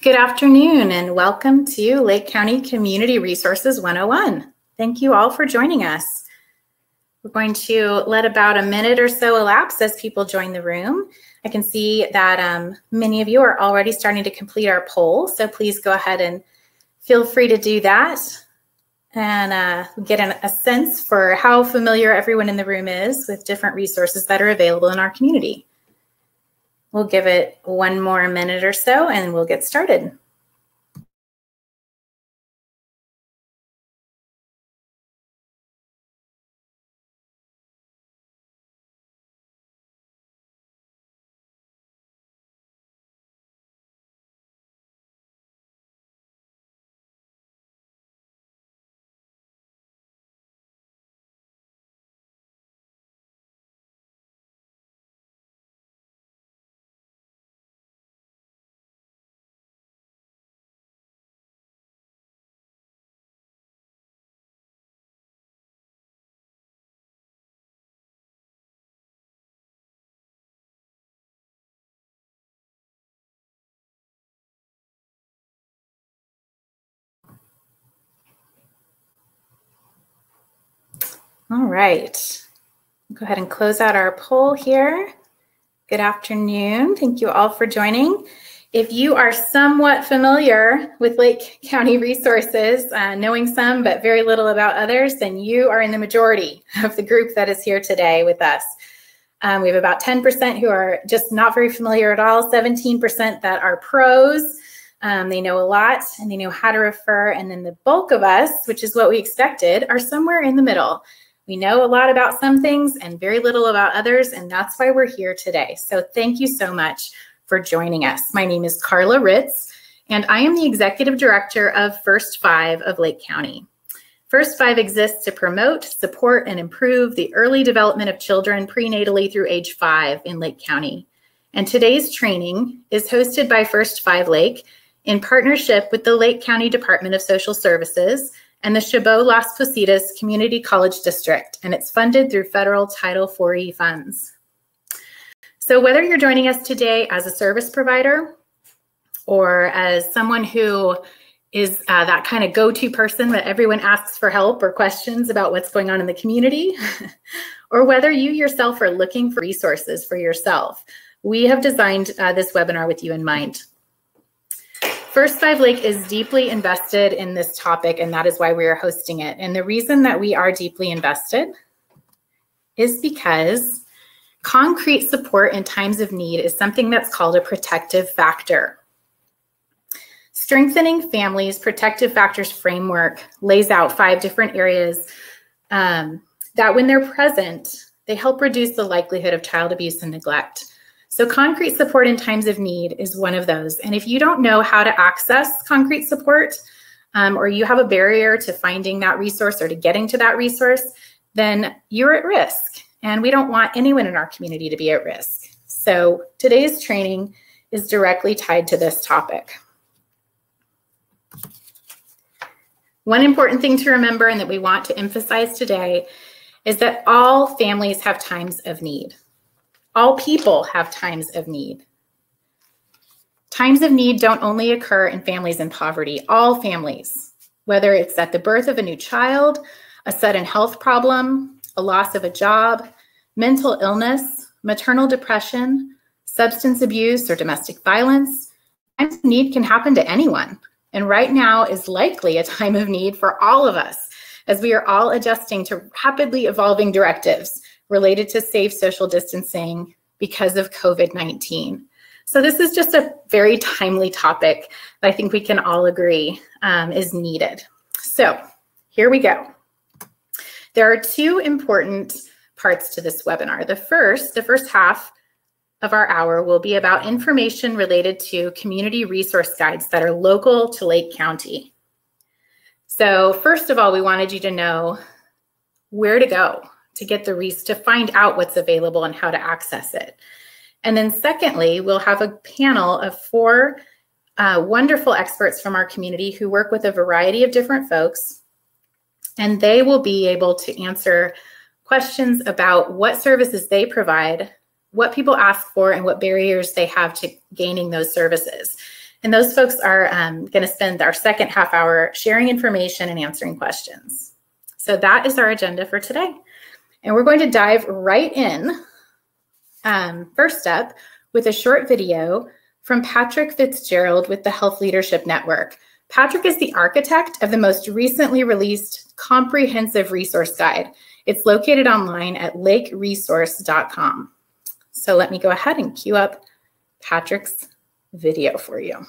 Good afternoon and welcome to Lake County Community Resources 101. Thank you all for joining us. We're going to let about a minute or so elapse as people join the room. I can see that many of you are already starting to complete our poll, so please go ahead and feel free to do that and get a sense for how familiar everyone in the room is with different resources that are available in our community. We'll give it one more minute or so and we'll get started. All right, go ahead and close out our poll here. Good afternoon. Thank you all for joining. If you are somewhat familiar with Lake County resources, knowing some but very little about others, then you are in the majority of the group that is here today with us. We have about 10% who are just not very familiar at all, 17% that are pros. They know a lot and they know how to refer, and then the bulk of us, which is what we expected, are somewhere in the middle. We know a lot about some things and very little about others, and that's why we're here today. So thank you so much for joining us. My name is Carla Ritz, and I am the Executive Director of First Five of Lake County. First Five exists to promote, support, and improve the early development of children prenatally through age 5 in Lake County. And today's training is hosted by First Five Lake in partnership with the Lake County Department of Social Services and the Chabot-Las Positas Community College District, and it's funded through federal Title IV funds. So whether you're joining us today as a service provider or as someone who is that kind of go-to person that everyone asks for help or questions about what's going on in the community, or whether you yourself are looking for resources for yourself, we have designed this webinar with you in mind. First Five Lake is deeply invested in this topic, and that is why we are hosting it. And the reason that we are deeply invested is because concrete support in times of need is something that's called a protective factor. Strengthening Families Protective Factors Framework lays out 5 different areas that when they're present, they help reduce the likelihood of child abuse and neglect. So concrete support in times of need is one of those. And if you don't know how to access concrete support, or you have a barrier to finding that resource or to getting to that resource, then you're at risk. And we don't want anyone in our community to be at risk. So today's training is directly tied to this topic. One important thing to remember and that we want to emphasize today is that all families have times of need. All people have times of need. Times of need don't only occur in families in poverty. All families, whether it's at the birth of a new child, a sudden health problem, a loss of a job, mental illness, maternal depression, substance abuse, or domestic violence, times of need can happen to anyone. And right now is likely a time of need for all of us, as we are all adjusting to rapidly evolving directives related to safe social distancing because of COVID-19. So this is just a very timely topic that I think we can all agree is needed. So here we go. There are 2 important parts to this webinar. The first half of our hour will be about information related to community resource guides that are local to Lake County. So first of all, we wanted you to know where to go to get to find out what's available and how to access it. And then secondly, we'll have a panel of 4 wonderful experts from our community who work with a variety of different folks, and they will be able to answer questions about what services they provide, what people ask for, and what barriers they have to gaining those services. And those folks are going to spend our second half hour sharing information and answering questions. So that is our agenda for today. And we're going to dive right in, first up, with a short video from Patrick Fitzgerald with the Health Leadership Network. Patrick is the architect of the most recently released comprehensive resource guide. It's located online at lakeresource.com. So let me go ahead and cue up Patrick's video for you.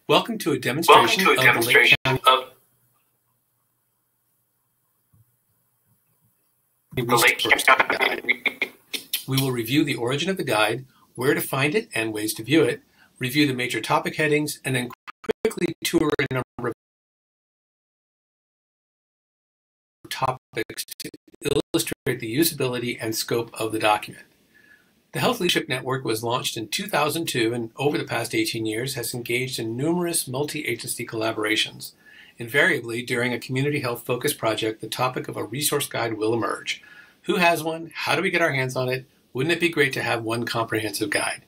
Welcome to a demonstration of the Lake County Guide. We will review the origin of the guide, where to find it and ways to view it, review the major topic headings, and then quickly tour a number of topics to illustrate the usability and scope of the document. The Health Leadership Network was launched in 2002 and over the past 18 years has engaged in numerous multi-agency collaborations. Invariably, during a community health focused project, the topic of a resource guide will emerge. Who has one? How do we get our hands on it? Wouldn't it be great to have one comprehensive guide?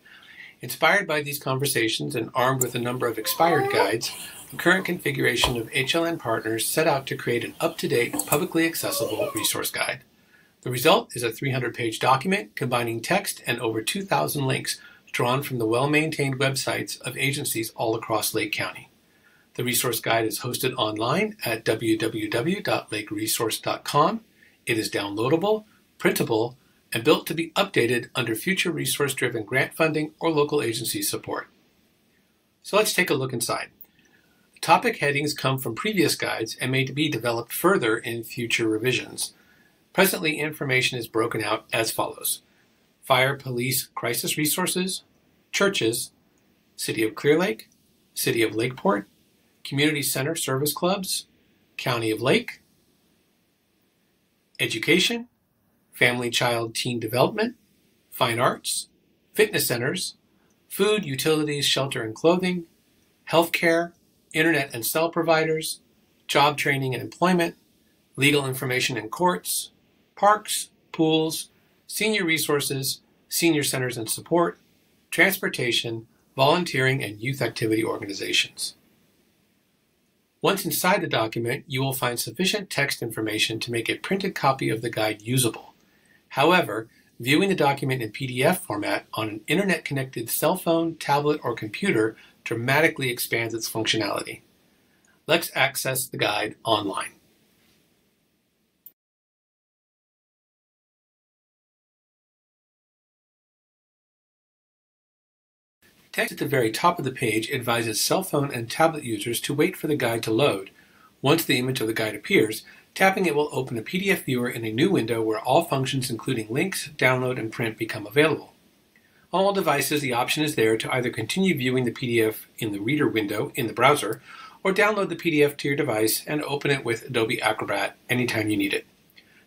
Inspired by these conversations and armed with a number of expired guides, the current configuration of HLN partners set out to create an up-to-date, publicly accessible resource guide. The result is a 300-page document combining text and over 2,000 links drawn from the well-maintained websites of agencies all across Lake County. The resource guide is hosted online at www.lakeresource.com. It is downloadable, printable, and built to be updated under future resource-driven grant funding or local agency support. So let's take a look inside. The topic headings come from previous guides and may be developed further in future revisions. Presently, information is broken out as follows: Fire, Police, Crisis Resources, Churches, City of Clear Lake, City of Lakeport, Community Center Service Clubs, County of Lake, Education, Family, Child, Teen Development, Fine Arts, Fitness Centers, Food, Utilities, Shelter and Clothing, Healthcare, Internet and Cell Providers, Job Training and Employment, Legal Information and Courts, Parks, Pools, Senior Resources, Senior Centers and Support, Transportation, Volunteering, and Youth Activity Organizations. Once inside the document, you will find sufficient text information to make a printed copy of the guide usable. However, viewing the document in PDF format on an internet-connected cell phone, tablet, or computer dramatically expands its functionality. Let's access the guide online. Text at the very top of the page advises cell phone and tablet users to wait for the guide to load. Once the image of the guide appears, tapping it will open a PDF viewer in a new window where all functions including links, download, and print become available. On all devices, the option is there to either continue viewing the PDF in the Reader window in the browser, or download the PDF to your device and open it with Adobe Acrobat anytime you need it.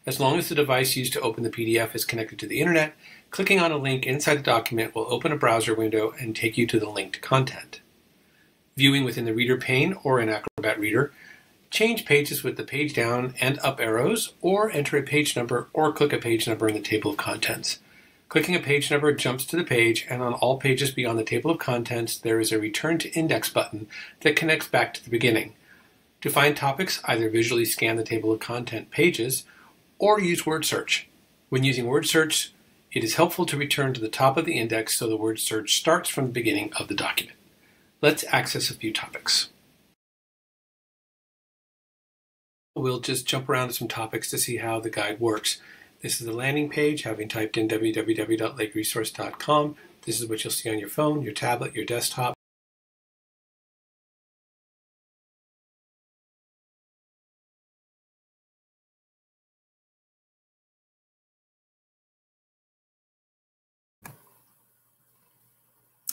As long as the device used to open the PDF is connected to the internet, clicking on a link inside the document will open a browser window and take you to the linked content. Viewing within the Reader pane or in Acrobat Reader, change pages with the page down and up arrows, or enter a page number or click a page number in the table of contents. Clicking a page number jumps to the page, and on all pages beyond the table of contents, there is a Return to Index button that connects back to the beginning. To find topics, either visually scan the table of content pages or use word search. When using word search, it is helpful to return to the top of the index so the word search starts from the beginning of the document. Let's access a few topics. We'll just jump around to some topics to see how the guide works. This is the landing page, having typed in www.lakeresource.com. This is what you'll see on your phone, your tablet, your desktop.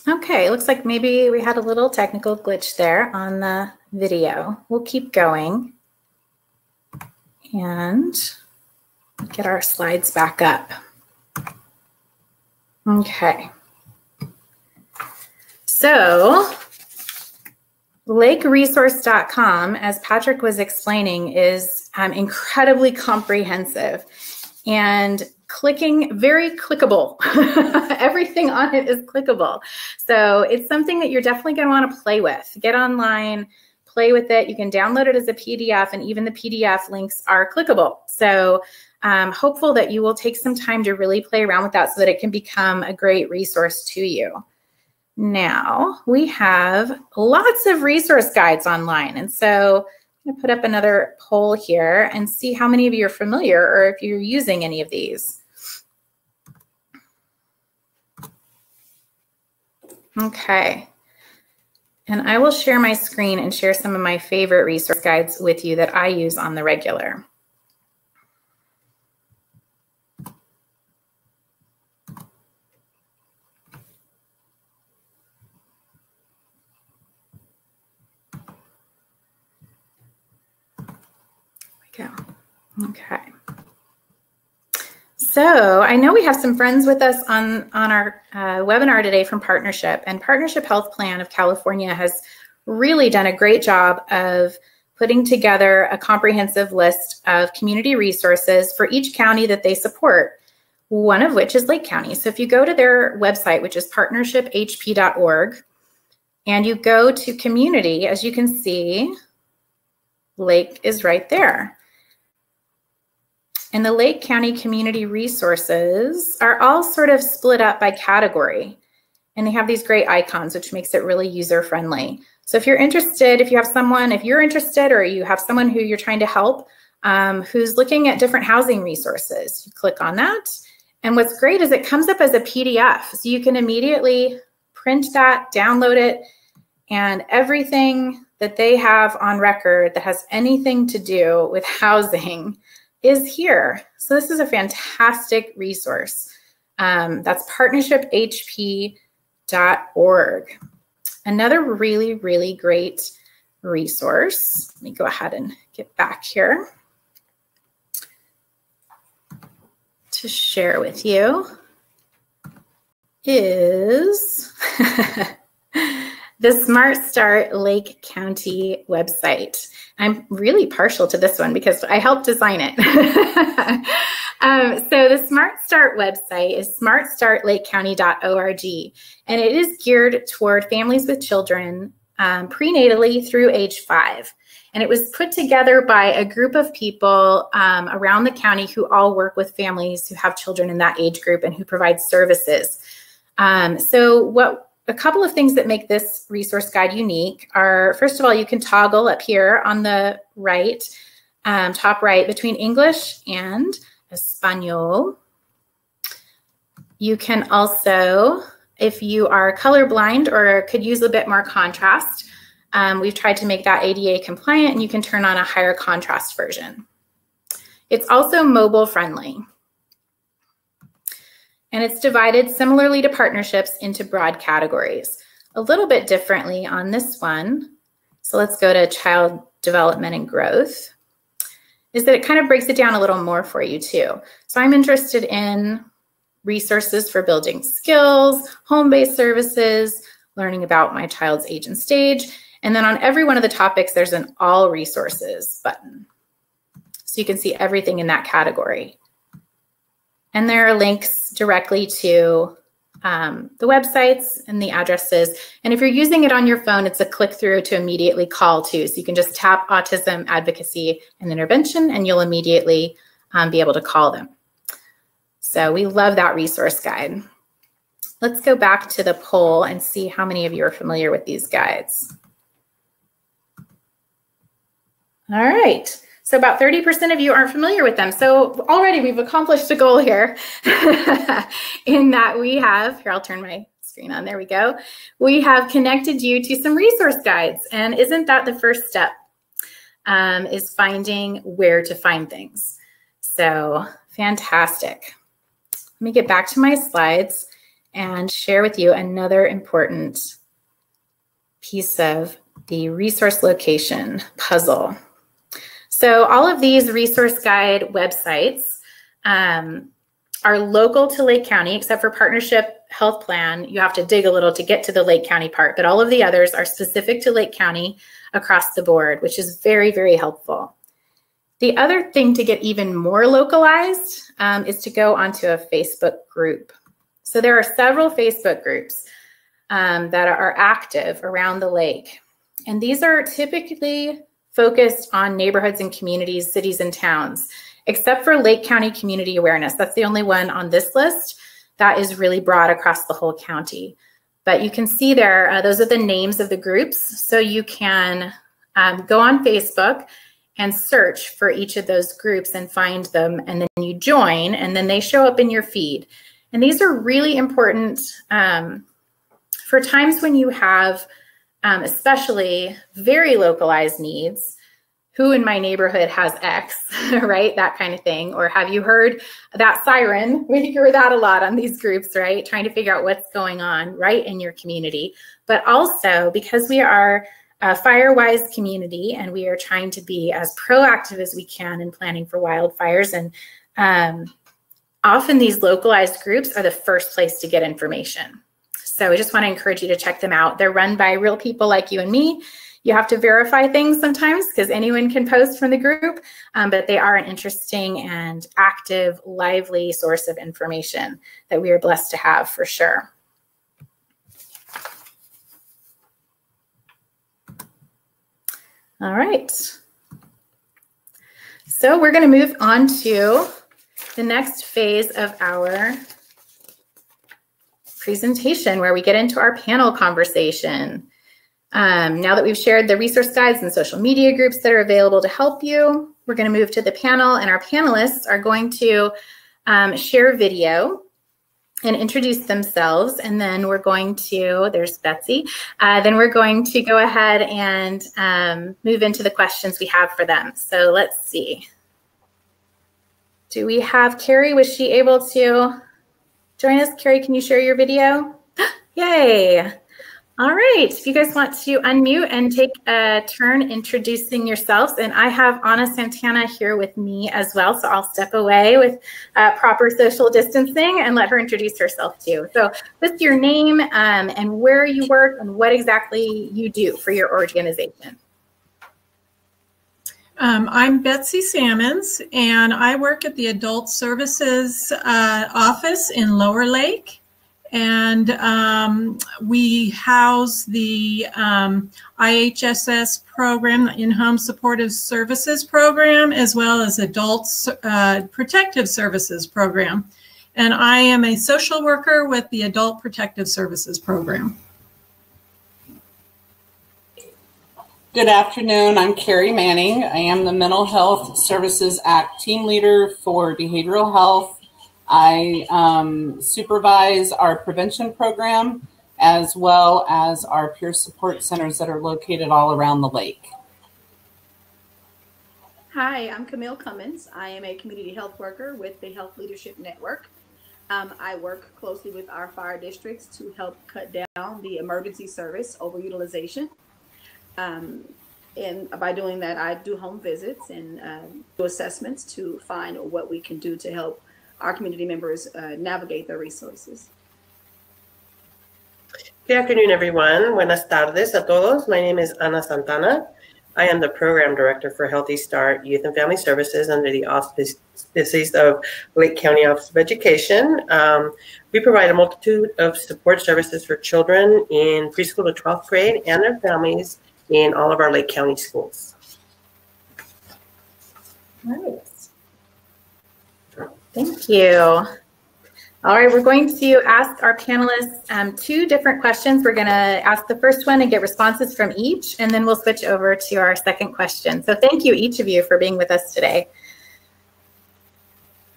Okay, looks like maybe we had a little technical glitch there on the video. We'll keep going and get our slides back up. Okay. So LakeResource.com, as Patrick was explaining, is incredibly comprehensive and very clickable. Everything on it is clickable. So it's something that you're definitely going to want to play with. Get online, play with it. You can download it as a PDF, and even the PDF links are clickable. So I'm hopeful that you will take some time to really play around with that so that it can become a great resource to you. Now we have lots of resource guides online. And so I'm going to put up another poll here and see how many of you are familiar or if you're using any of these. Okay. And I will share my screen and share some of my favorite resource guides with you that I use on the regular. Go. Okay. So I know we have some friends with us on our webinar today from Partnership, and Partnership Health Plan of California has really done a great job of putting together a comprehensive list of community resources for each county that they support, one of which is Lake County. So if you go to their website, which is partnershiphp.org, and you go to community, as you can see, Lake is right there. And the Lake County community resources are all sort of split up by category. And they have these great icons, which makes it really user-friendly. So if you're interested, if you're interested or you have someone who you're trying to help who's looking at different housing resources, you click on that. And what's great is it comes up as a PDF. So you can immediately print that, download it, and everything that they have on record that has anything to do with housing is here. So this is a fantastic resource. That's partnershiphp.org. Another really, really great resource. Let me go ahead and get back here to share with you is the Smart Start Lake County website. I'm really partial to this one because I helped design it. So the Smart Start website is smartstartlakecounty.org, and it is geared toward families with children prenatally through age 5. And it was put together by a group of people around the county who all work with families who have children in that age group and who provide services. A couple of things that make this resource guide unique are, first of all, you can toggle up here on the right, top right, between English and Espanol. You can also, if you are colorblind or could use a bit more contrast, we've tried to make that ADA compliant, and you can turn on a higher contrast version. It's also mobile friendly. And it's divided similarly to partnerships into broad categories. A little bit differently on this one, so let's go to child development and growth, is that it kind of breaks it down a little more for you too. So I'm interested in resources for building skills, home-based services, learning about my child's age and stage, and then on every one of the topics, there's an all resources button. So you can see everything in that category. And there are links directly to the websites and the addresses. And if you're using it on your phone, it's a click through to immediately call to. So you can just tap Autism Advocacy and Intervention, and you'll immediately be able to call them. So we love that resource guide. Let's go back to the poll and see how many of you are familiar with these guides. All right. So about 30% of you aren't familiar with them. So already we've accomplished a goal here in that we have, here I'll turn my screen on, there we go. We have connected you to some resource guides. And isn't that the first step, is finding where to find things. So fantastic. Let me get back to my slides and share with you another important piece of the resource location puzzle. So all of these resource guide websites are local to Lake County, except for Partnership health plan, you have to dig a little to get to the Lake County part, but all of the others are specific to Lake County across the board, which is very, very helpful. The other thing to get even more localized is to go onto a Facebook group. So there are several Facebook groups that are active around the lake. And these are typically focused on neighborhoods and communities, cities and towns, except for Lake County Community Awareness. That's the only one on this list that is really broad across the whole county. But you can see there, those are the names of the groups. So you can go on Facebook and search for each of those groups and find them, and then you join, and then they show up in your feed. And these are really important for times when you have especially very localized needs. Who in my neighborhood has X, right? That kind of thing. Or have you heard that siren? We hear that a lot on these groups, right? Trying to figure out what's going on right in your community. But also because we are a fire-wise community and we are trying to be as proactive as we can in planning for wildfires. And often these localized groups are the first place to get information. So I just want to encourage you to check them out. They're run by real people like you and me. You have to verify things sometimes because anyone can post from the group, but they are an interesting and active, lively source of information that we are blessed to have for sure. All right. So we're going to move on to the next phase of our presentation where we get into our panel conversation. Now that we've shared the resource guides and social media groups that are available to help you, we're going to move to the panel, and our panelists are going to share video and introduce themselves, and then we're going to, there's Betsy, then we're going to go ahead and move into the questions we have for them. So let's see. Do we have Carrie? Was she able to join us? Carrie, can you share your video? Yay. All right, if you guys want to unmute and take a turn introducing yourselves, and I have Anna Santana here with me as well, so I'll step away with proper social distancing and let her introduce herself too. So what's your name and where you work and what exactly you do for your organization? I'm Betsy Salmons, and I work at the Adult Services office in Lower Lake. And we house the IHSS program, the In-Home Supportive Services program, as well as Adult Protective Services program. And I am a social worker with the Adult Protective Services program. Good afternoon. I'm Carrie Manning. I am the Mental Health Services Act team leader for behavioral health. I supervise our prevention program as well as our peer support centers that are located all around the lake. Hi, I'm Camille Cummins. I am a community health worker with the Health Leadership Network. I work closely with our fire districts to help cut down the emergency service overutilization. And by doing that, I do home visits and do assessments to find what we can do to help our community members navigate their resources. Good afternoon, everyone. Buenas tardes a todos. My name is Ana Santana. I am the Program Director for Healthy Start Youth and Family Services under the auspices of Lake County Office of Education. We provide a multitude of support services for children in preschool to 12th grade and their families in all of our Lake County schools. All right. Thank you. All right, we're going to ask our panelists 2 different questions. We're going to ask the first one and get responses from each, and then we'll switch over to our second question. So thank you, each of you, for being with us today.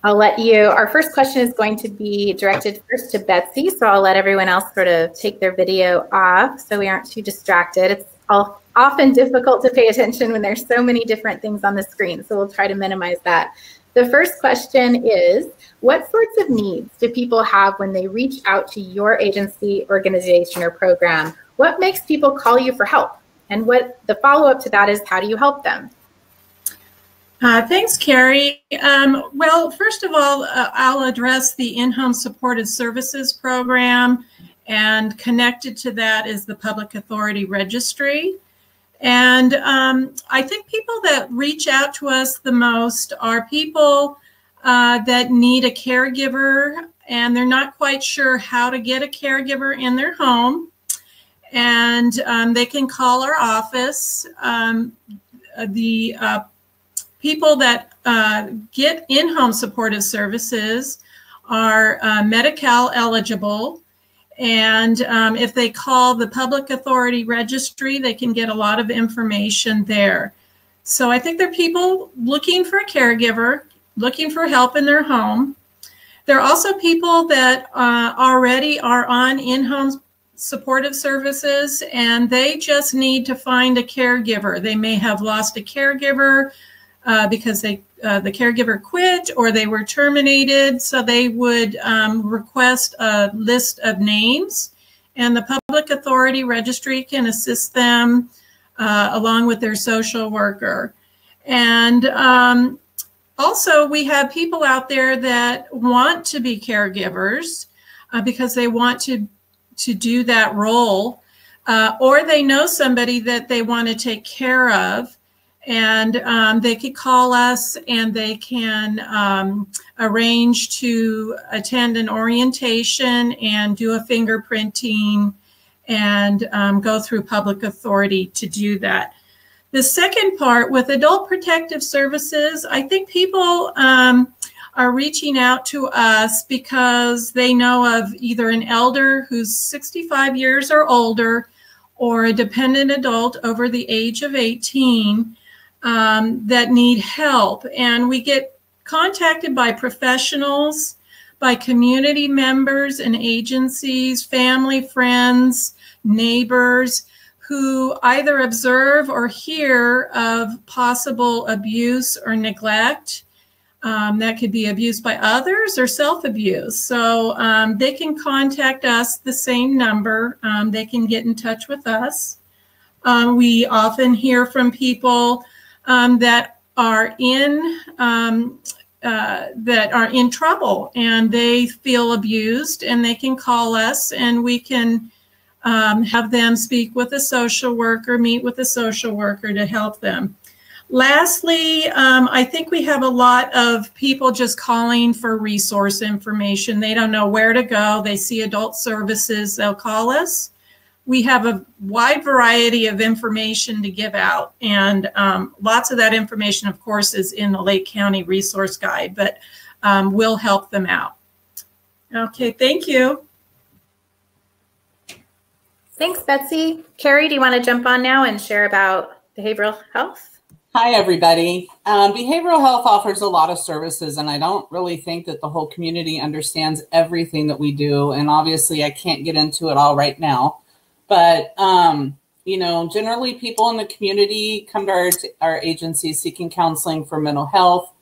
I'll let you, our first question is going to be directed first to Betsy, so I'll let everyone else sort of take their video off so we aren't too distracted. It's often difficult to pay attention when there's so many different things on the screen, so we'll try to minimize that. The first question is, what sorts of needs do people have when they reach out to your agency, organization, or program? What makes people call you for help? And what the follow-up to that is, how do you help them? Thanks, Carrie. Well, first of all, I'll address the in-home supportive services program, and connected to that is the Public Authority Registry. And I think people that reach out to us the most are people that need a caregiver, and they're not quite sure how to get a caregiver in their home. And they can call our office. The people that get in-home supportive services are Medi-Cal eligible. And if they call the Public Authority Registry, they can get a lot of information there. So I think they're people looking for a caregiver, looking for help in their home. There are also people that already are on in-home supportive services, and they just need to find a caregiver. They may have lost a caregiver because the caregiver quit or they were terminated. So they would request a list of names, and the Public Authority Registry can assist them along with their social worker. And also, we have people out there that want to be caregivers because they want to do that role, or they know somebody that they want to take care of. And they could call us, and they can arrange to attend an orientation and do a fingerprinting and go through Public Authority to do that. The second part with Adult Protective Services, I think people are reaching out to us because they know of either an elder who's 65 years or older, or a dependent adult over the age of 18 that need help. And we get contacted by professionals, by community members and agencies, family, friends, neighbors, who either observe or hear of possible abuse or neglect. That could be abuse by others or self-abuse. So they can contact us, the same number. They can get in touch with us. We often hear from people that are in trouble, and they feel abused, and they can call us, and we can have them speak with a social worker, meet with a social worker to help them. Lastly, I think we have a lot of people just calling for resource information. They don't know where to go. They see adult services, they'll call us. We have a wide variety of information to give out, and lots of that information, of course, is in the Lake County Resource Guide, but we'll help them out. Okay, thank you. Thanks, Betsy. Carrie, do you want to jump on now and share about behavioral health? Hi, everybody. Behavioral health offers a lot of services, and I don't really think that the whole community understands everything that we do. And obviously, I can't get into it all right now. But, you know, generally people in the community come to our agency seeking counseling for mental health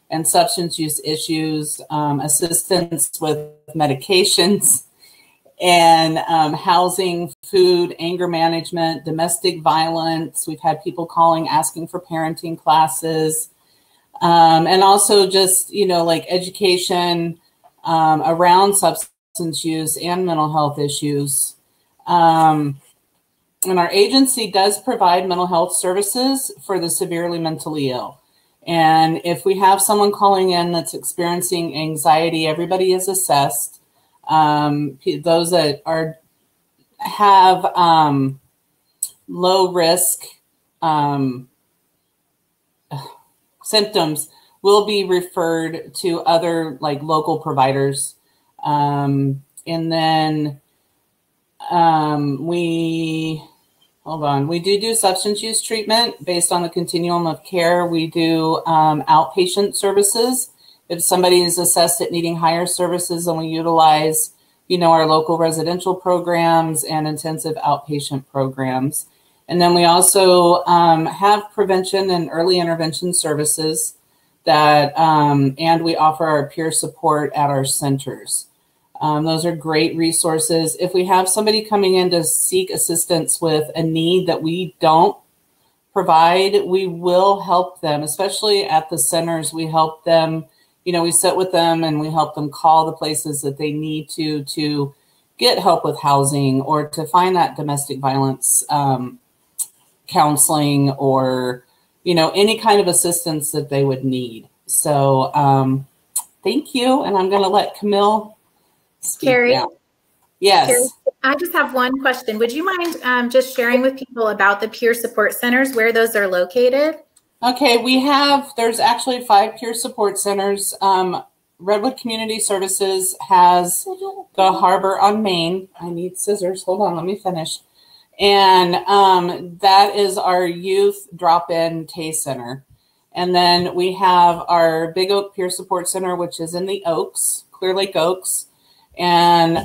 and substance use issues, assistance with medications, and housing, food, anger management, domestic violence. We've had people calling, asking for parenting classes, and also just, you know, like education around substance use and mental health issues. And our agency does provide mental health services for the severely mentally ill. And if we have someone calling in that's experiencing anxiety, everybody is assessed. Those that have low risk symptoms will be referred to other like local providers. And then we do substance use treatment based on the continuum of care. We do outpatient services. If somebody is assessed at needing higher services, then we utilize, you know, our local residential programs and intensive outpatient programs. And then we also have prevention and early intervention services that, and we offer our peer support at our centers. Those are great resources. If we have somebody coming in to seek assistance with a need that we don't provide, we will help them, especially at the centers. We help them, you know, we sit with them and we help them call the places that they need to get help with housing or to find that domestic violence counseling or, you know, any kind of assistance that they would need. So thank you. And I'm going to let Camille speak Carrie? now. Yes. Carrie, I just have one question. Would you mind just sharing with people about the peer support centers, where those are located? Okay, there's actually 5 peer support centers. Redwood Community Services has the Harbor on Main. I need scissors. Hold on, let me finish. And that is our youth drop-in TAY center. And then we have our Big Oak Peer Support Center, which is in the Oaks, Clear Lake Oaks. And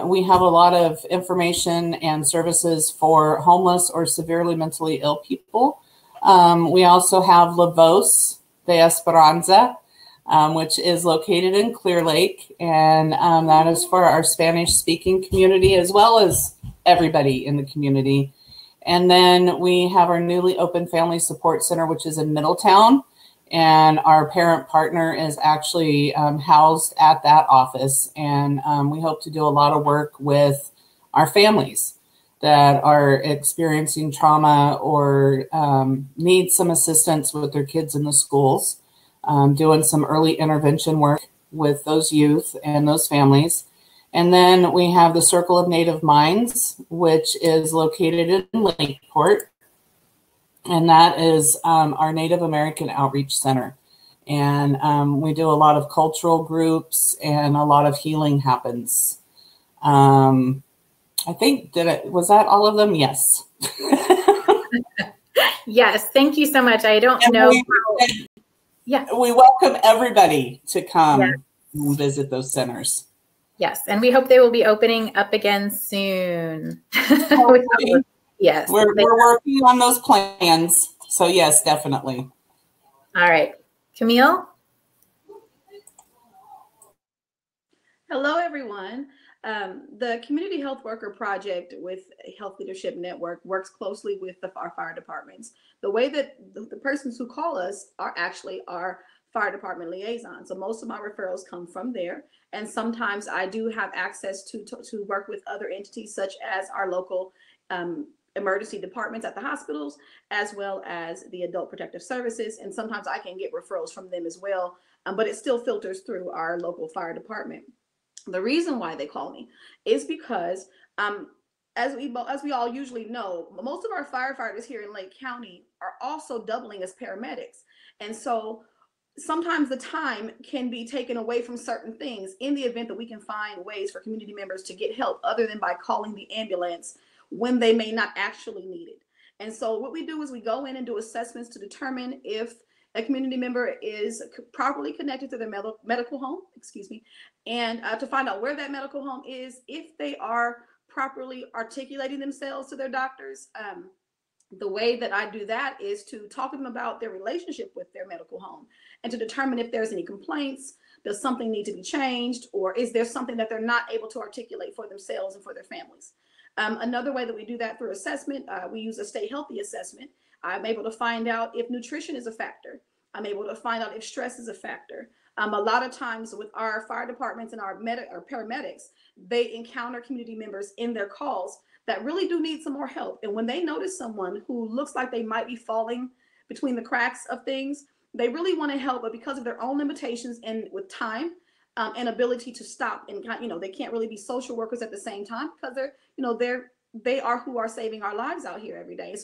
we have a lot of information and services for homeless or severely mentally ill people. We also have La Voz de Esperanza, which is located in Clear Lake. And that is for our Spanish-speaking community as well as everybody in the community. And then we have our newly opened Family Support Center, which is in Middletown. And our parent partner is actually housed at that office. And we hope to do a lot of work with our families that are experiencing trauma or need some assistance with their kids in the schools, doing some early intervention work with those youth and those families. And then we have the Circle of Native Minds, which is located in Lakeport. And that is our Native American Outreach Center. And we do a lot of cultural groups and a lot of healing happens. I think, was that all of them? Yes. Yes, thank you so much. I don't know. We welcome everybody to come and visit those centers. Yes, and we hope they will be opening up again soon. Yes. We're working on those plans. So yes, definitely. All right. Camille? Hello, everyone. The Community Health Worker Project with Health Leadership Network works closely with our fire departments. The way that the persons who call us are actually our fire department liaisons. So most of my referrals come from there. And sometimes I do have access to work with other entities such as our local emergency departments at the hospitals, as well as the Adult Protective Services. And sometimes I can get referrals from them as well, but it still filters through our local fire department. The reason why they call me is because, as we all usually know, most of our firefighters here in Lake County are also doubling as paramedics. And so sometimes the time can be taken away from certain things in the event that we can find ways for community members to get help other than by calling the ambulance when they may not actually need it. And so what we do is we go in and do assessments to determine if a community member is properly connected to their medical home, and to find out where that medical home is, if they are properly articulating themselves to their doctors. The way that I do that is to talk to them about their relationship with their medical home and to determine if there's any complaints, does something need to be changed, or is there something that they're not able to articulate for themselves and for their families. Another way that we do that through assessment, we use a Stay Healthy assessment. I'm able to find out if nutrition is a factor. I'm able to find out if stress is a factor. A lot of times with our fire departments and our paramedics, they encounter community members in their calls that really do need some more help. And when they notice someone who looks like they might be falling between the cracks of things, they really want to help, but because of their own limitations and with time and ability to stop, and they can't really be social workers at the same time because they are who are saving our lives out here every day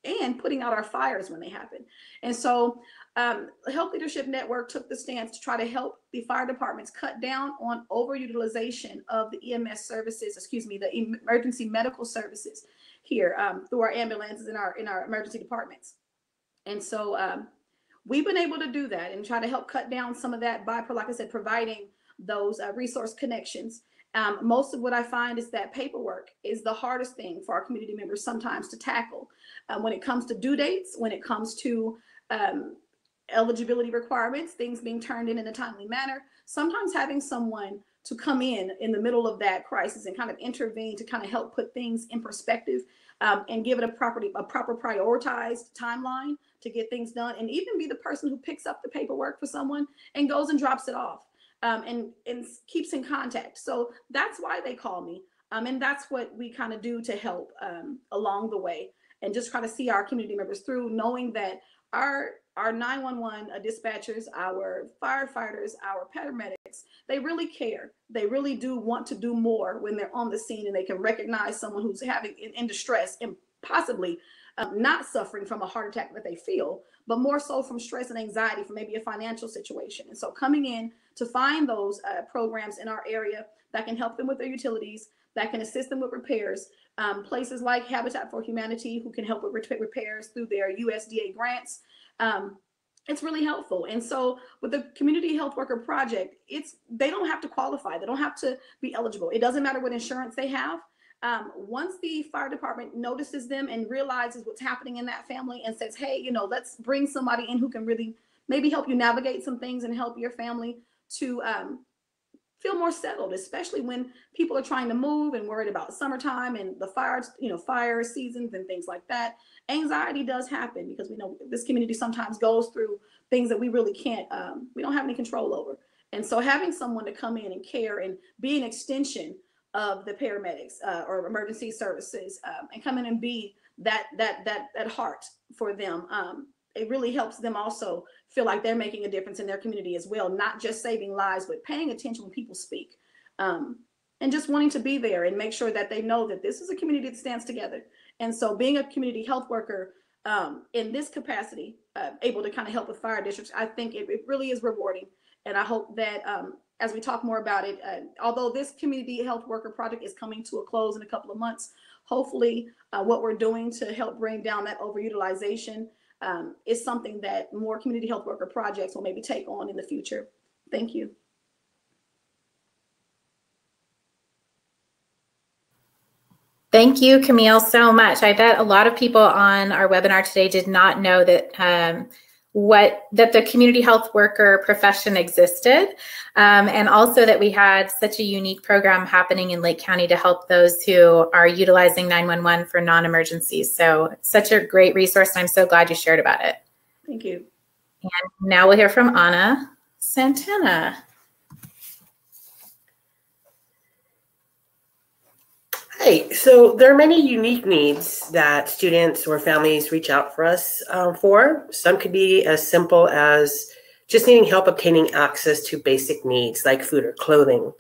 and putting out our fires when they happen. And so the Health Leadership Network took the stance to try to help the fire departments cut down on overutilization of the EMS services, the emergency medical services here through our ambulances in our emergency departments. And so we've been able to do that and try to help cut down some of that by, like I said, providing those resource connections. Most of what I find is that paperwork is the hardest thing for our community members sometimes to tackle when it comes to due dates, when it comes to eligibility requirements, things being turned in a timely manner. Sometimes having someone to come in the middle of that crisis and kind of intervene to kind of help put things in perspective and give it a proper prioritized timeline to get things done, and even be the person who picks up the paperwork for someone and goes and drops it off, and keeps in contact. So that's why they call me. And that's what we kind of do to help along the way, and just try to see our community members through, knowing that our 911 dispatchers, our firefighters, our paramedics, they really care. They really do want to do more when they're on the scene, and they can recognize someone who's having in distress and possibly not suffering from a heart attack that they feel, but more so from stress and anxiety from maybe a financial situation. And so coming in to find those programs in our area that can help them with their utilities, that can assist them with repairs. Places like Habitat for Humanity, who can help with repairs through their USDA grants. It's really helpful. And so with the Community Health Worker Project, they don't have to qualify. They don't have to be eligible. It doesn't matter what insurance they have. Once the fire department notices them and realizes what's happening in that family and says, hey, let's bring somebody in who can really maybe help you navigate some things and help your family to feel more settled, especially when people are trying to move and worried about summertime and the fire seasons and things like that. Anxiety does happen because we know this community sometimes goes through things that we really can't, we don't have any control over. And so having someone to come in and care and be an extension of the paramedics or emergency services and come in and be that heart for them, it really helps them also feel like they're making a difference in their community as well, not just saving lives, but paying attention when people speak, and just wanting to be there and make sure that they know that this is a community that stands together. And so being a community health worker in this capacity, able to kind of help with fire districts, I think it really is rewarding. And I hope that as we talk more about it, although this community health worker project is coming to a close in a couple of months, hopefully what we're doing to help bring down that overutilization is something that more community health worker projects will maybe take on in the future. Thank you. Thank you, Camille, so much. I bet a lot of people on our webinar today did not know that that the community health worker profession existed, and also that we had such a unique program happening in Lake County to help those who are utilizing 911 for non-emergencies. So such a great resource, and I'm so glad you shared about it. Thank you. And now we'll hear from Ana Santana. Hi, so there are many unique needs that students or families reach out for us for. Some could be as simple as just needing help obtaining access to basic needs like food or clothing,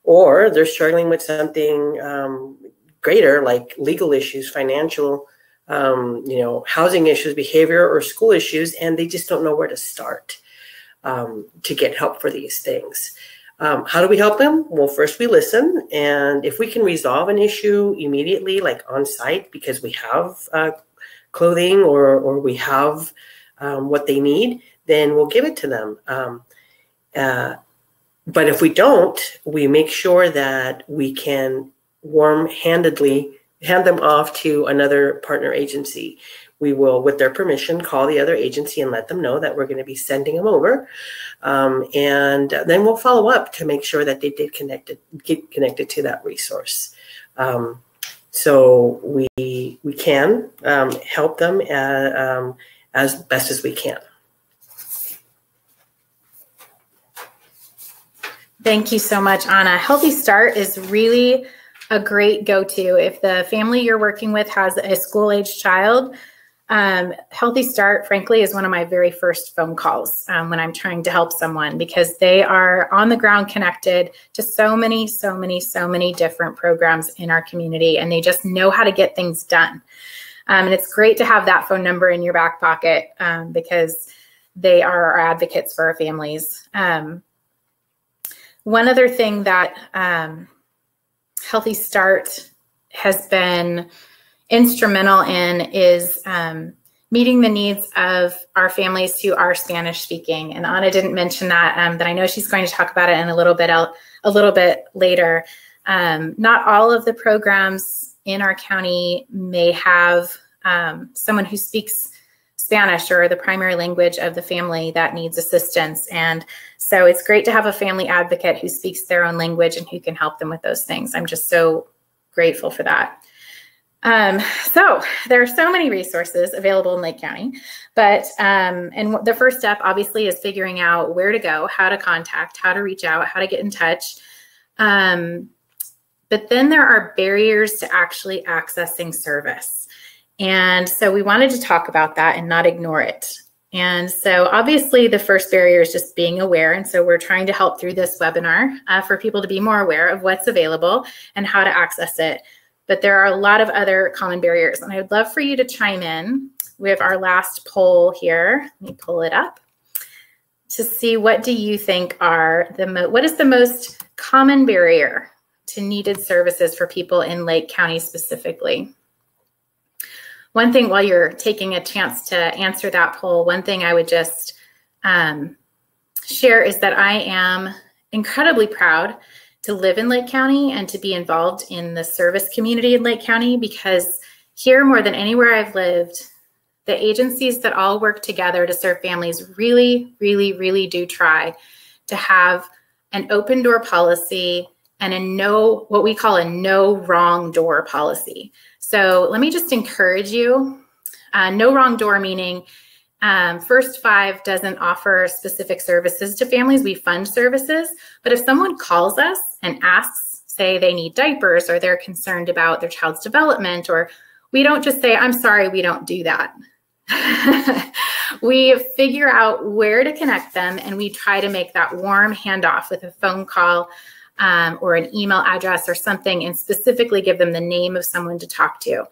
or they're struggling with something greater like legal issues, financial, housing issues, behavior or school issues, and they just don't know where to start to get help for these things. How do we help them? Well, first we listen, and if we can resolve an issue immediately, like on site, because we have clothing or we have what they need, then we'll give it to them. But if we don't, we make sure that we can warm-handedly hand them off to another partner agency. We will, with their permission, call the other agency and let them know that we're going to be sending them over. And then we'll follow up to make sure that they did get connected to that resource. So we can help them as best as we can. Thank you so much, Ana. Healthy Start is really a great go-to. If the family you're working with has a school-aged child, Healthy Start, frankly, is one of my very first phone calls when I'm trying to help someone, because they are on the ground connected to so many different programs in our community, and they just know how to get things done. And it's great to have that phone number in your back pocket because they are our advocates for our families. One other thing that Healthy Start has been instrumental in is meeting the needs of our families who are Spanish speaking. And Ana didn't mention that, but I know she's going to talk about it in a little bit later. Not all of the programs in our county may have someone who speaks Spanish or the primary language of the family that needs assistance. And so it's great to have a family advocate who speaks their own language and who can help them with those things. I'm just so grateful for that. So there are so many resources available in Lake County, but and the first step obviously is figuring out where to go, how to contact, how to reach out, how to get in touch. But then there are barriers to actually accessing service. And so we wanted to talk about that and not ignore it. And so obviously the first barrier is just being aware. And so we're trying to help through this webinar for people to be more aware of what's available and how to access it. But there are a lot of other common barriers. And I would love for you to chime in. We have our last poll here. Let me pull it up to see what do you think are what is the most common barrier to needed services for people in Lake County specifically. One thing, while you're taking a chance to answer that poll, one thing I would just share is that I am incredibly proud to live in Lake County and to be involved in the service community in Lake County, because here more than anywhere I've lived, the agencies that all work together to serve families really, really, really do try to have an open door policy and what we call a no wrong door policy. So let me just encourage you, no wrong door meaning First Five doesn't offer specific services to families. We fund services, but if someone calls us and asks, say they need diapers or they're concerned about their child's development, or we don't just say, I'm sorry, we don't do that. We figure out where to connect them, and we try to make that warm handoff with a phone call or an email address or something, and specifically give them the name of someone to talk to.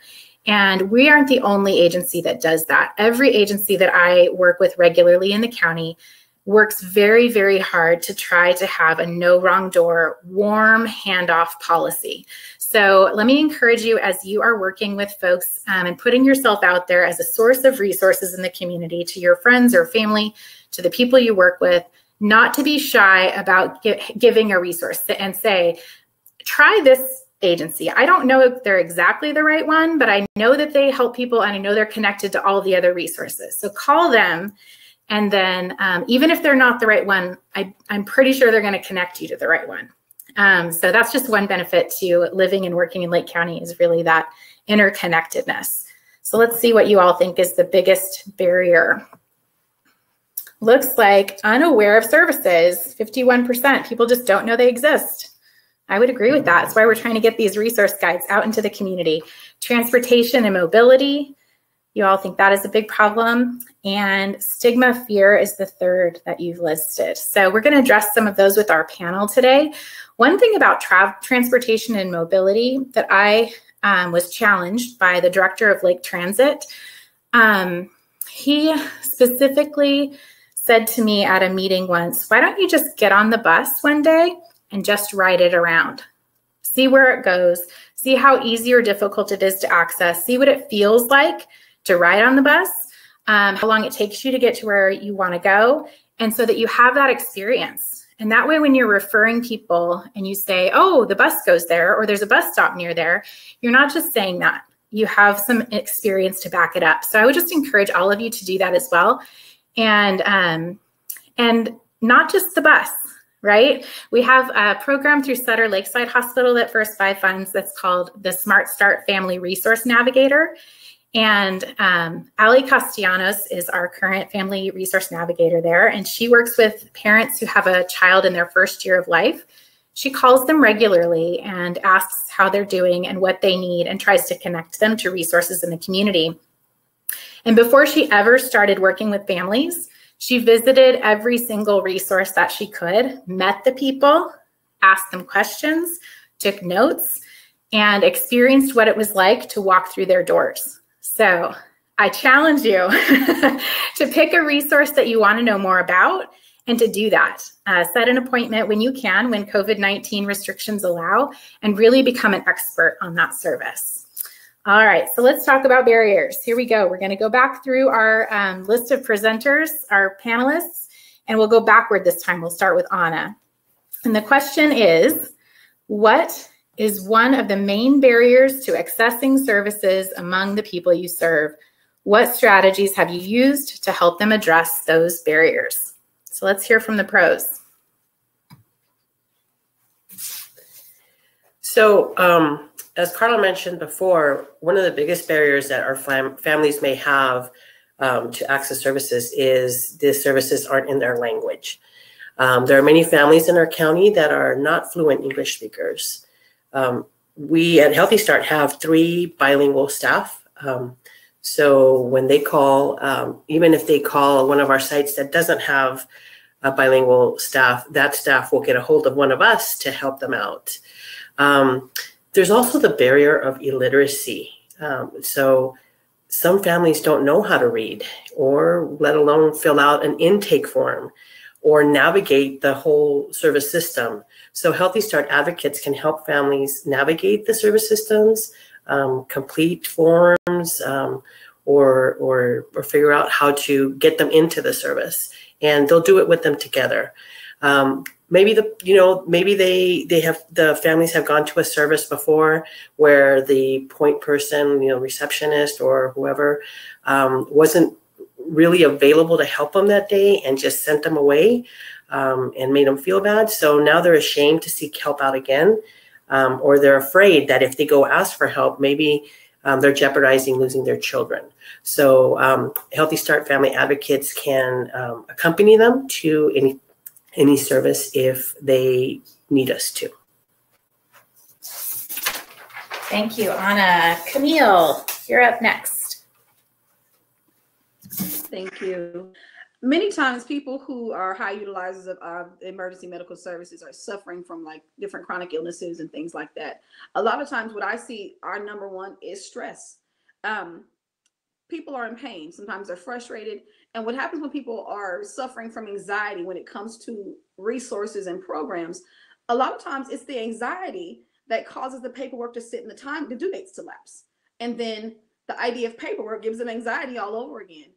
And we aren't the only agency that does that. Every agency that I work with regularly in the county works very, very hard to try to have a no wrong door, warm handoff policy. So let me encourage you, as you are working with folks and putting yourself out there as a source of resources in the community to your friends or family, to the people you work with, not to be shy about giving a resource and say, try this agency. I don't know if they're exactly the right one, but I know that they help people and I know they're connected to all the other resources. So call them. And then even if they're not the right one, I'm pretty sure they're going to connect you to the right one. So that's just one benefit to living and working in Lake County, is really that interconnectedness. So let's see what you all think is the biggest barrier. Looks like unaware of services, 51%. People just don't know they exist. I would agree with that. That's why we're trying to get these resource guides out into the community. Transportation and mobility, you all think that is a big problem. And stigma, fear is the third that you've listed. So we're going to address some of those with our panel today. One thing about transportation and mobility that I was challenged by the director of Lake Transit. He specifically said to me at a meeting once, why don't you just get on the bus one day and just ride it around? See where it goes, see how easy or difficult it is to access, see what it feels like to ride on the bus, how long it takes you to get to where you want to go, and so that you have that experience. And that way, when you're referring people and you say, oh, the bus goes there, or there's a bus stop near there, you're not just saying that. You have some experience to back it up. So I would just encourage all of you to do that as well. And not just the bus, right? We have a program through Sutter Lakeside Hospital that First Five funds that's called the Smart Start Family Resource Navigator. And Ali Castellanos is our current family resource navigator there. And she works with parents who have a child in their first year of life. She calls them regularly and asks how they're doing and what they need, and tries to connect them to resources in the community. And before she ever started working with families, she visited every single resource that she could, met the people, asked them questions, took notes, and experienced what it was like to walk through their doors. So I challenge you to pick a resource that you want to know more about and to do that. Set an appointment when you can, when COVID-19 restrictions allow, and really become an expert on that service. All right, so let's talk about barriers. Here we go. We're going to go back through our list of presenters, our panelists, and we'll go backward this time. We'll start with Anna. And the question is, what is one of the main barriers to accessing services among the people you serve? What strategies have you used to help them address those barriers? So let's hear from the pros. So as Carla mentioned before, one of the biggest barriers that our families may have to access services is the services aren't in their language. There are many families in our county that are not fluent English speakers. We at Healthy Start have 3 bilingual staff. So when they call, even if they call one of our sites that doesn't have a bilingual staff, that staff will get a hold of one of us to help them out. There's also the barrier of illiteracy. So some families don't know how to read, or let alone fill out an intake form or navigate the whole service system. So Healthy Start advocates can help families navigate the service systems, complete forms, or figure out how to get them into the service. And they'll do it with them together. Maybe the families have gone to a service before where the point person, receptionist or whoever, wasn't really available to help them that day and just sent them away and made them feel bad. So now they're ashamed to seek help out again, or they're afraid that if they go ask for help, maybe they're jeopardizing losing their children. So Healthy Start family advocates can accompany them to any service if they need us to. Thank you, Anna. Camille, you're up next. Thank you. Many times people who are high utilizers of emergency medical services are suffering from like different chronic illnesses and things like that. A lot of times what I see, our number one is stress. People are in pain. Sometimes they're frustrated. And what happens when people are suffering from anxiety when it comes to resources and programs, a lot of times it's the anxiety that causes the paperwork to sit in the time, the due dates to lapse. And then the idea of paperwork gives them anxiety all over again.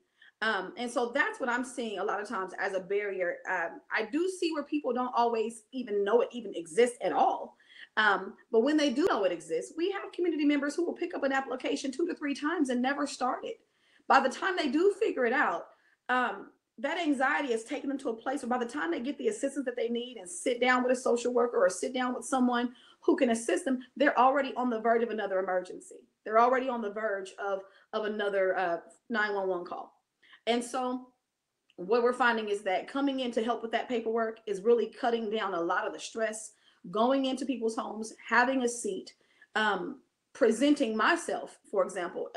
And so that's what I'm seeing a lot of times as a barrier. I do see where people don't always even know it even exists at all. But when they do know it exists, we have community members who will pick up an application 2 to 3 times and never start it. By the time they do figure it out, that anxiety has taken them to a place where by the time they get the assistance that they need and sit down with a social worker or sit down with someone who can assist them, they're already on the verge of another emergency. They're already on the verge of another 911 call. And so what we're finding is that coming in to help with that paperwork is really cutting down a lot of the stress, going into people's homes, having a seat, presenting myself, for example,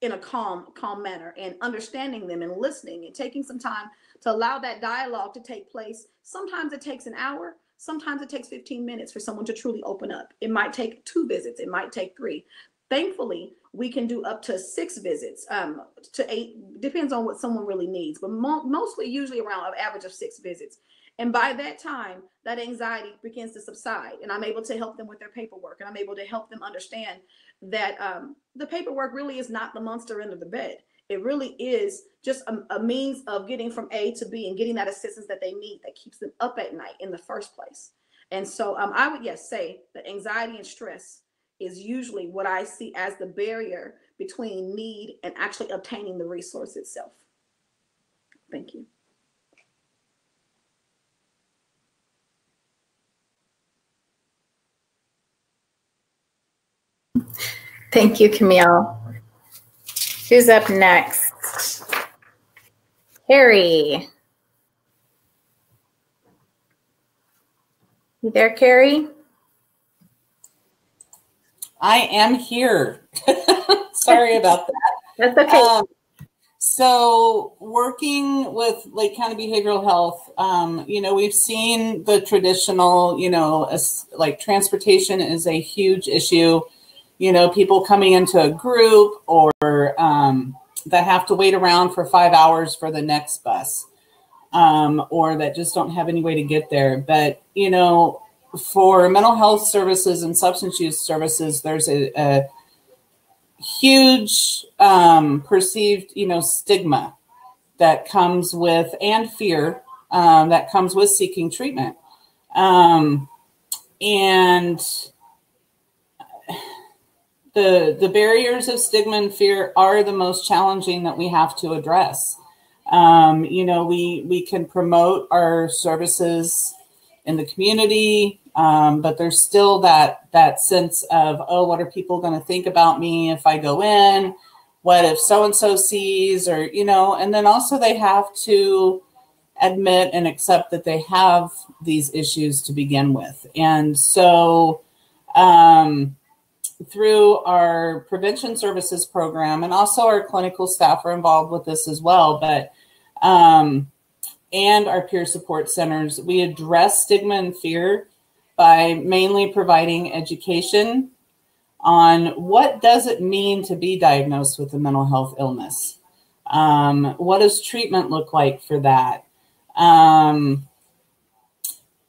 in a calm manner, and understanding them and listening and taking some time to allow that dialogue to take place. Sometimes it takes an hour. Sometimes it takes 15 minutes for someone to truly open up. It might take 2 visits. It might take 3. Thankfully, we can do up to 6 visits to 8, depends on what someone really needs, but mostly usually around an average of 6 visits. And by that time, that anxiety begins to subside, and I'm able to help them with their paperwork, and I'm able to help them understand that the paperwork really is not the monster under the bed. It really is just a means of getting from A to B and getting that assistance that they need that keeps them up at night in the first place. And so I would, say that anxiety and stress is usually what I see as the barrier between need and actually obtaining the resource itself. Thank you. Thank you, Camille. Who's up next? Carrie. You there, Carrie? I am here. Sorry about that. That's okay. So working with Lake County Behavioral Health, we've seen the traditional, like transportation is a huge issue. People coming into a group or that have to wait around for 5 hours for the next bus, or that just don't have any way to get there. But, for mental health services and substance use services, there's a huge perceived, stigma that comes with, and fear that comes with seeking treatment. And the barriers of stigma and fear are the most challenging that we have to address. We can promote our services in the community, But there's still that sense of, oh, what are people going to think about me if I go in? What if so-and-so sees, or, and then also they have to admit and accept that they have these issues to begin with. And so through our prevention services program, and also our clinical staff are involved with this as well, but and our peer support centers, we address stigma and fear by mainly providing education on what does it mean to be diagnosed with a mental health illness. What does treatment look like for that? And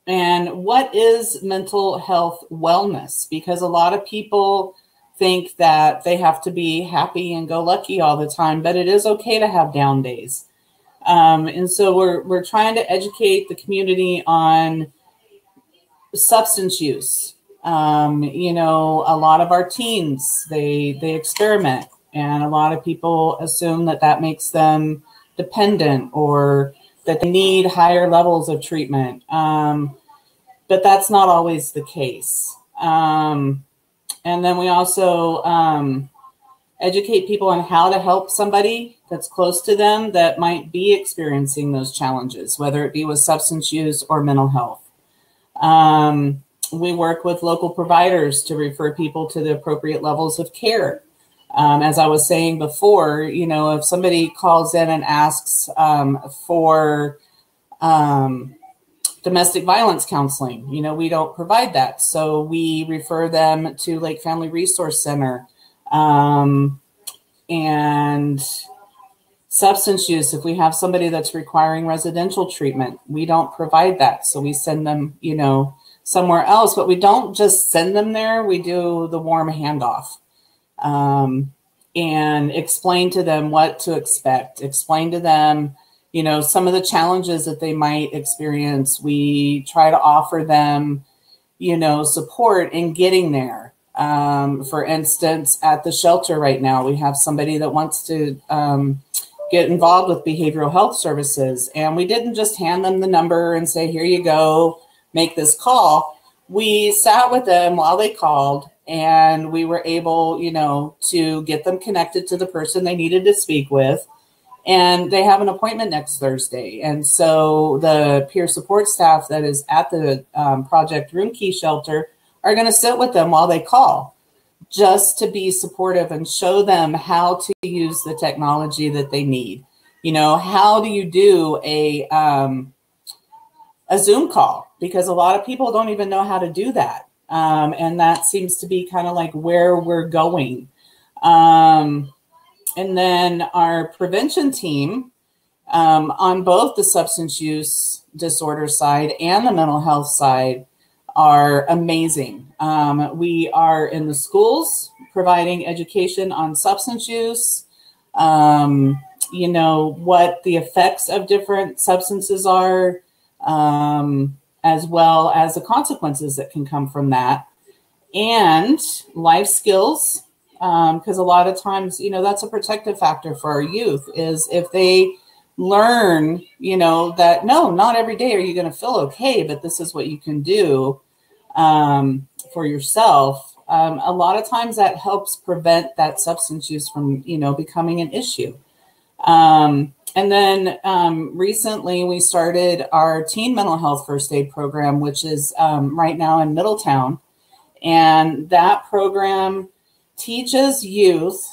what is mental health wellness? Because a lot of people think that they have to be happy and go lucky all the time, but it is okay to have down days. And so we're trying to educate the community on substance use. A lot of our teens, they experiment, and a lot of people assume that makes them dependent or that they need higher levels of treatment. But that's not always the case. And then we also educate people on how to help somebody that's close to them that might be experiencing those challenges, whether it be with substance use or mental health. We work with local providers to refer people to the appropriate levels of care. As I was saying before, if somebody calls in and asks for domestic violence counseling, we don't provide that. So we refer them to Lake Family Resource Center. And substance use, if we have somebody that's requiring residential treatment, we don't provide that. So we send them, somewhere else, but we don't just send them there. We do the warm handoff and explain to them what to expect, explain to them, some of the challenges that they might experience. We try to offer them, support in getting there. For instance, at the shelter right now, we have somebody that wants to get involved with behavioral health services. And we didn't just hand them the number and say, here you go, make this call. We sat with them while they called, and we were able, to get them connected to the person they needed to speak with. And they have an appointment next Thursday. And so the peer support staff that is at the Project Room Key shelter are going to sit with them while they call, just to be supportive and show them how to use the technology that they need. How do you do a Zoom call? Because a lot of people don't even know how to do that. And that seems to be kind of like where we're going. And then our prevention team on both the substance use disorder side and the mental health side are amazing. We are in the schools providing education on substance use, what the effects of different substances are, as well as the consequences that can come from that, and life skills. Because a lot of times, that's a protective factor for our youth, is if they learn, that no, not every day are you going to feel okay, but this is what you can do for yourself. A lot of times that helps prevent that substance use from, becoming an issue. And then recently we started our teen mental health first aid program, which is right now in Middletown. And that program teaches youth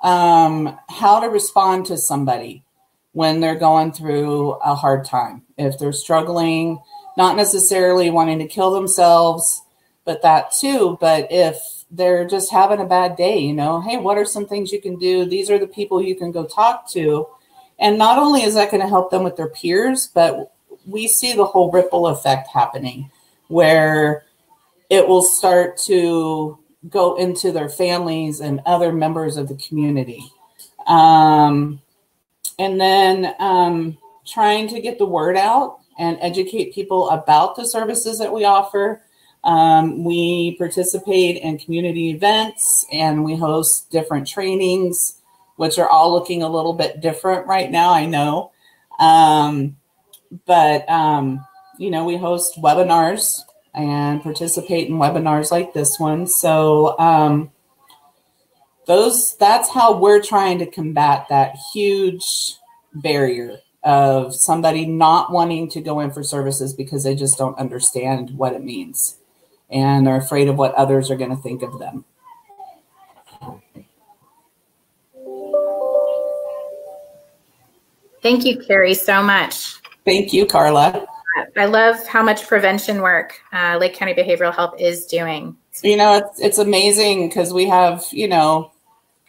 how to respond to somebody when they're going through a hard time. If they're struggling, not necessarily wanting to kill themselves, but that too. But if they're just having a bad day, hey, what are some things you can do? These are the people you can go talk to. And not only is that going to help them with their peers, but we see the whole ripple effect happening where it will start to go into their families and other members of the community. And then trying to get the word out and educate people about the services that we offer. We participate in community events, and we host different trainings, which are all looking a little bit different right now, I know. But we host webinars and participate in webinars like this one. So that's how we're trying to combat that huge barrier of somebody not wanting to go in for services because they just don't understand what it means and are afraid of what others are going to think of them. Thank you, Carrie, so much. Thank you, Carla. I love how much prevention work Lake County Behavioral Health is doing. You know, it's amazing because we have, you know,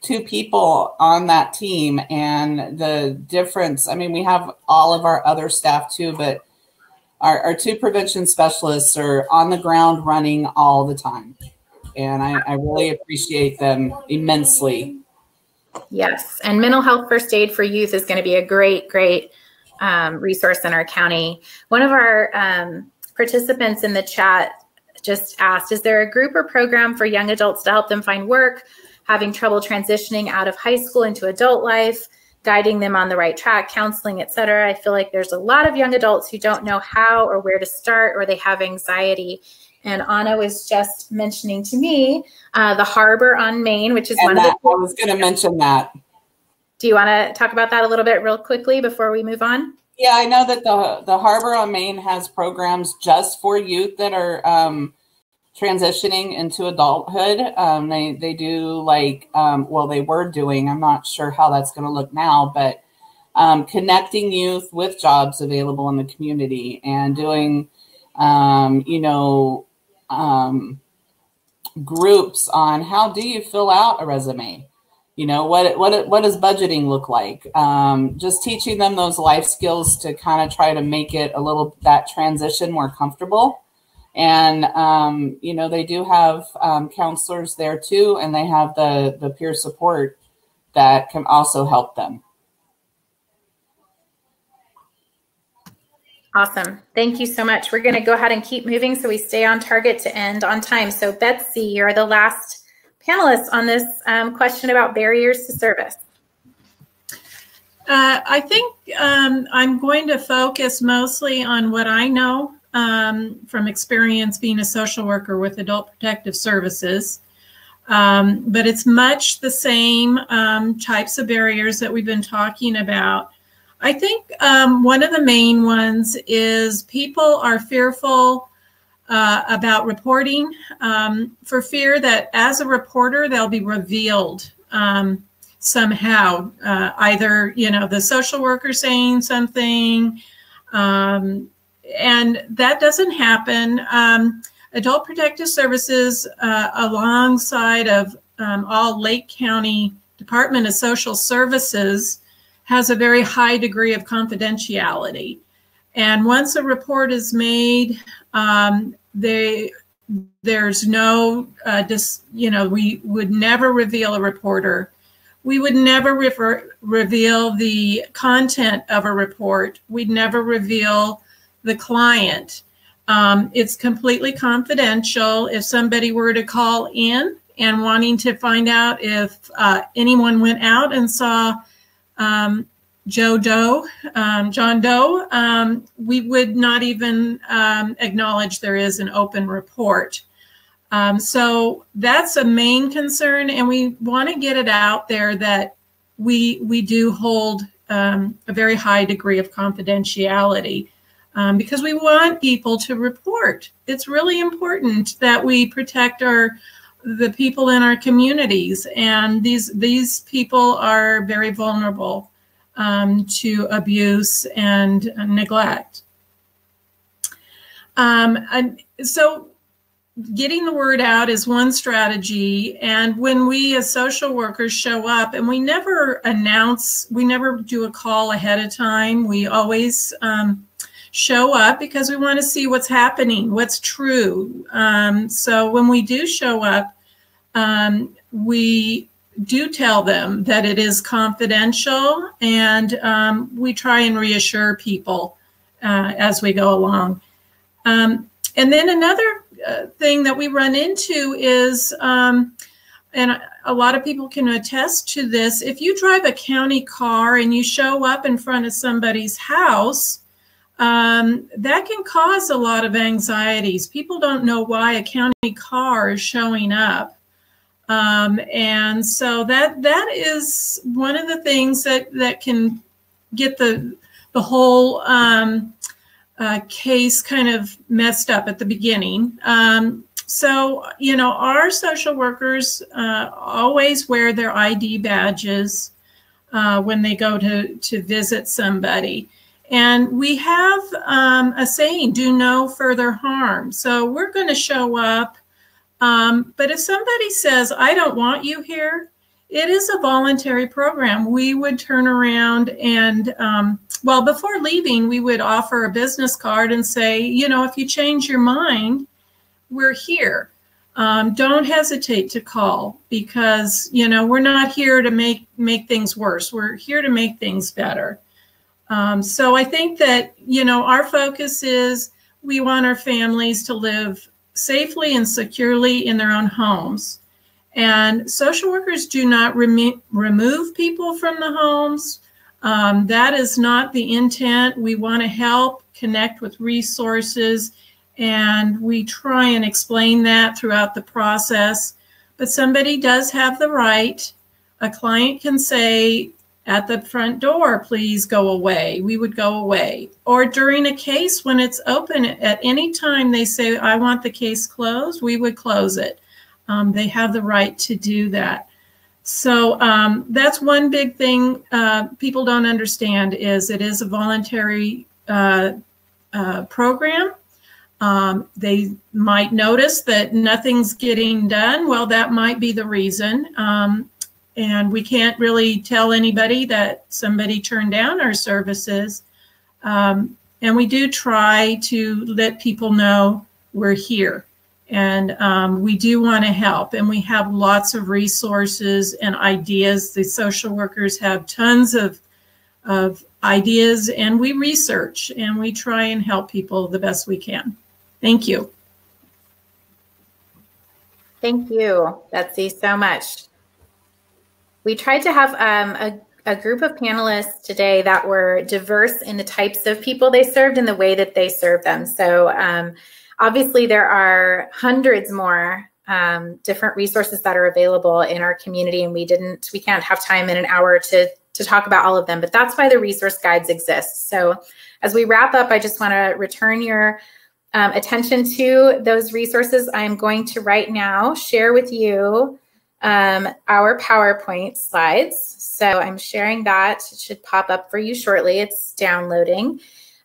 2 people on that team, and the difference, I mean, we have all of our other staff too, but our 2 prevention specialists are on the ground running all the time. And I really appreciate them immensely. Yes, and mental health first aid for youth is going to be a great resource in our county. One of our participants in the chat just asked, is there a group or program for young adults to help them find work, having trouble transitioning out of high school into adult life, guiding them on the right track, counseling, etc.? I feel like there's a lot of young adults who don't know how or where to start, or they have anxiety. And Anna was just mentioning to me the Harbor on Main, which is one of the— I was going to mention that. Do you want to talk about that a little bit real quickly before we move on? Yeah, I know that the Harbor on Main has programs just for youth that are transitioning into adulthood. They do like, well, they were doing, I'm not sure how that's going to look now, but connecting youth with jobs available in the community and doing, you know, groups on how do you fill out a resume? You know, what does budgeting look like? Just teaching them those life skills to kind of try to make it a little, that transition more comfortable. And, you know, they do have counselors there too, and they have the peer support that can also help them. Awesome. Thank you so much. We're going to go ahead and keep moving so we stay on target to end on time. So Betsy, you're the last panelist on this question about barriers to service. I think I'm going to focus mostly on what I know from experience being a social worker with Adult Protective Services. But it's much the same types of barriers that we've been talking about. I think one of the main ones is people are fearful about reporting for fear that as a reporter, they'll be revealed somehow, either, you know, the social worker saying something, and that doesn't happen. Adult Protective Services, alongside of all Lake County Department of Social Services, has a very high degree of confidentiality. And once a report is made, there's no, you know, we would never reveal a reporter. We would never reveal the content of a report. We'd never reveal the client. It's completely confidential. If somebody were to call in and wanting to find out if anyone went out and saw John Doe, we would not even acknowledge there is an open report. So that's a main concern, and we want to get it out there that we do hold a very high degree of confidentiality because we want people to report. It's really important that we protect the people in our communities, and these people are very vulnerable to abuse and neglect. And so getting the word out is one strategy. And when we as social workers show up, and we never announce, we never do a call ahead of time. We always show up because we want to see what's happening, what's true. So when we do show up, we do tell them that it is confidential, and we try and reassure people as we go along. And then another thing that we run into is, and a lot of people can attest to this, if you drive a county car and you show up in front of somebody's house, that can cause a lot of anxieties. People don't know why a county car is showing up. And so that is one of the things that can get the whole case kind of messed up at the beginning. So, you know, our social workers always wear their ID badges when they go to visit somebody. And we have a saying, do no further harm. So we're going to show up. But if somebody says, I don't want you here, it is a voluntary program. We would turn around and, well, before leaving, we would offer a business card and say, you know, if you change your mind, we're here. Don't hesitate to call, because, you know, we're not here to make things worse. We're here to make things better. So I think that, you know, our focus is we want our families to live safely and securely in their own homes. And social workers do not remove people from the homes. That is not the intent. We want to help connect with resources, and we try and explain that throughout the process. But somebody does have the right. A client can say at the front door, please go away. We would go away. Or during a case when it's open, at any time they say, I want the case closed, we would close it. They have the right to do that. So that's one big thing people don't understand, is it is a voluntary program. They might notice that nothing's getting done. Well, that might be the reason. And we can't really tell anybody that somebody turned down our services. And we do try to let people know we're here. And we do want to help. And we have lots of resources and ideas. The social workers have tons of ideas, and we research, and we try and help people the best we can. Thank you. Thank you, Betsy, so much. We tried to have a group of panelists today that were diverse in the types of people they served and the way that they served them. So obviously there are hundreds more different resources that are available in our community, and we can't have time in an hour to talk about all of them, but that's why the resource guides exist. So as we wrap up, I just want to return your attention to those resources. I'm going to right now share with you our PowerPoint slides. So I'm sharing that. It should pop up for you shortly. It's downloading.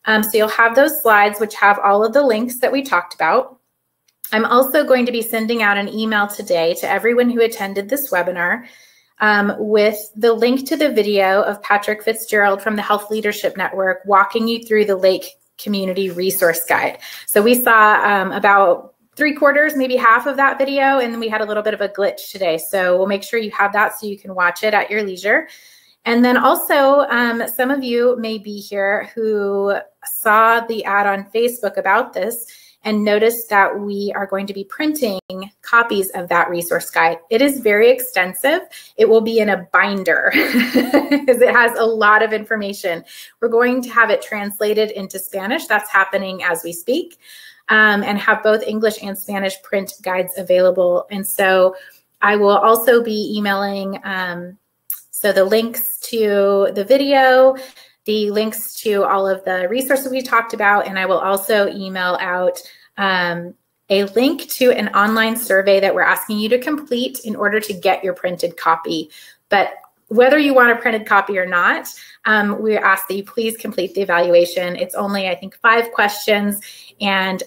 So you'll have those slides, which have all of the links that we talked about. I'm also going to be sending out an email today to everyone who attended this webinar with the link to the video of Patrick Fitzgerald from the Health Leadership Network walking you through the Lake Community Resource Guide. So we saw about 3/4, maybe half of that video, and then we had a little bit of a glitch today. So we'll make sure you have that so you can watch it at your leisure. And then also, some of you may be here who saw the ad on Facebook about this and noticed that we are going to be printing copies of that resource guide. It is very extensive. It will be in a binder because it has a lot of information. We're going to have it translated into Spanish. That's happening as we speak. And have both English and Spanish print guides available. And so I will also be emailing so the links to the video, the links to all of the resources we talked about, and I will also email out a link to an online survey that we're asking you to complete in order to get your printed copy. But whether you want a printed copy or not, we ask that you please complete the evaluation. It's only, I think, 5 questions, and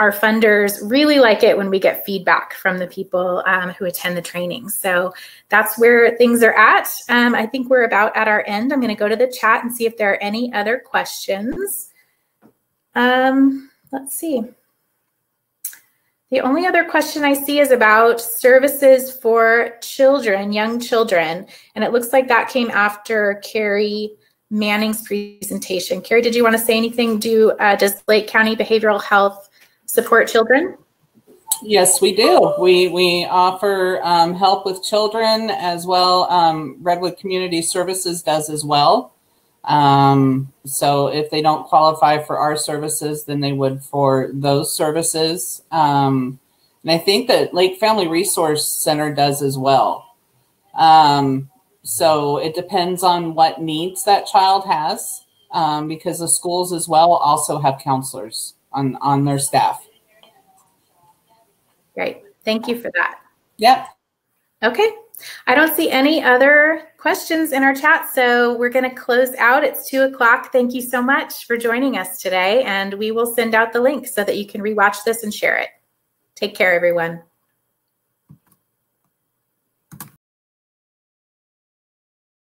our funders really like it when we get feedback from the people who attend the training. So that's where things are at. I think we're about at our end. I'm going to go to the chat and see if there are any other questions. Let's see. The only other question I see is about services for children, young children, and it looks like that came after Carrie Manning's presentation. Carrie, did you want to say anything? Does Lake County Behavioral Health support children? Yes, we do. We offer help with children as well. Redwood Community Services does as well. So if they don't qualify for our services, then they would for those services. And I think that Lake Family Resource Center does as well. So it depends on what needs that child has, because the schools as well also have counselors on their staff. Great. Thank you for that. Yep. Okay. I don't see any other questions in our chat, so we're going to close out. It's 2 o'clock. Thank you so much for joining us today, and we will send out the link so that you can rewatch this and share it. Take care, everyone.